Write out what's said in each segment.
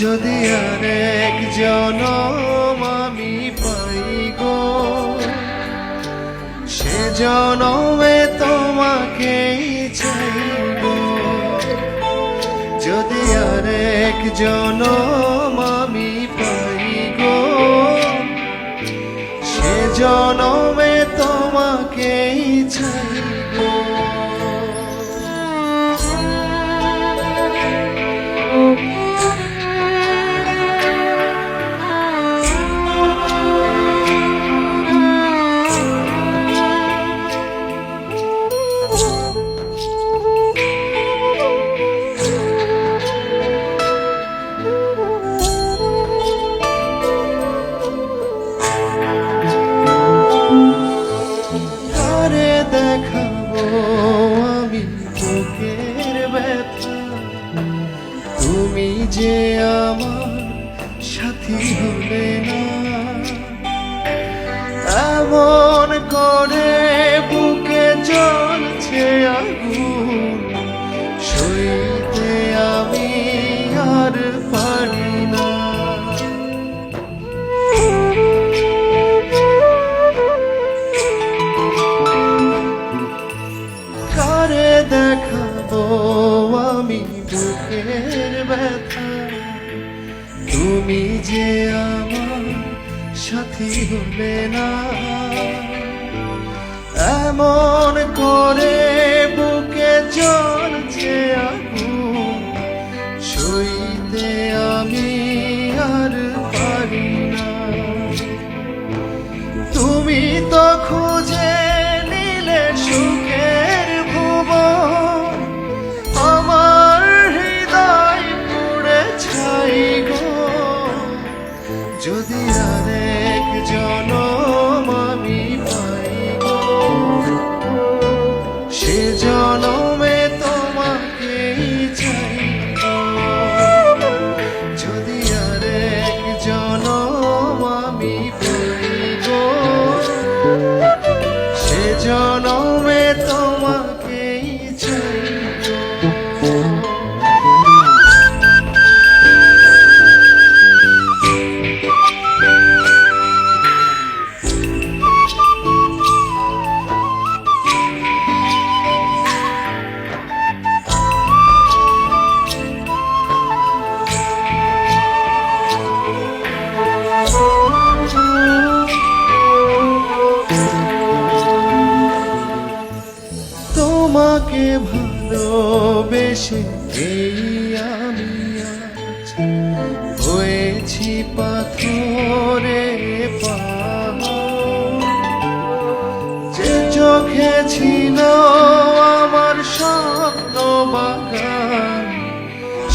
যদি আরেক জনম আমি পাই গো, সে জনমে তোমাকেই চাইব। যদি আরেক জনম আমি পাই গো, সে জনমে তোমাকেই চাইব। দেখাবো আমি বুকের ব্যথা, তুমি যে আমার সাথী হলে না। এমন করে বুকে জ্বলছে আগুন, সইতে আমি আর পারি না। দেখাবো আমি বুকের ব্যথা, তুমি যে আমার সাথী হলে না। এমন করে বুকে জ্বলছে আগুন, সইতে আমি আর পারি না। তুমি তো খুঁজে নিলে সুখের ভুবন, আমার হৃদয় পুড়ে ছাই গো। যদি আরেক জনম আমি পাই গো, সে জনমে তোমাকেই চাইব। যদি আরেক জনম আমি পাই গো, সে জনমে তোমাকেই চাইব। তোমাকে ভালোবেসে এই আমি আজ হয়েছি পাথরে পাহাড়। যে চোখে ছিল আমার স্বপ্ন বাগান,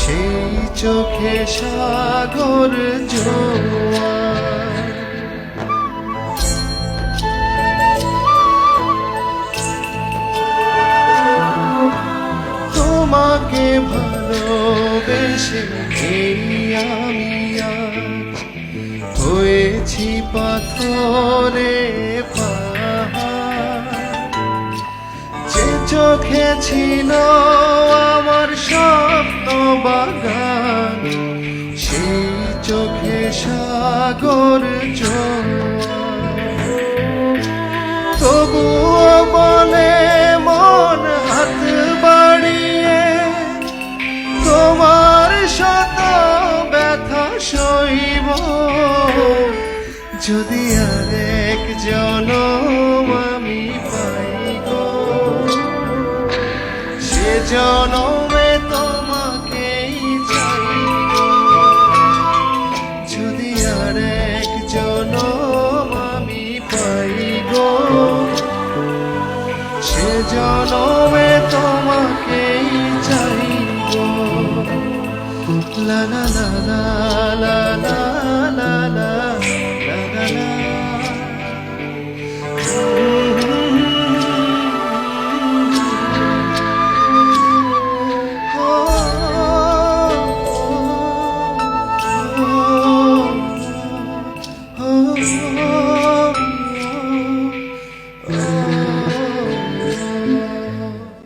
সেই চোখে সাগর জোয়ার। তোমাকে ভালোবেসে এই আমি আজ হয়েছি পাথরে পাহাড়। যে চোখে ছিল আমার স্বপ্ন বাগান, সেই চোখে সাগর জোয়ার। তবুও বলে মন হাত বাড়িয়ে, তোমার শত ব্যথা সইব। যদি আরেক জনম আমি পাই গো, সে জনম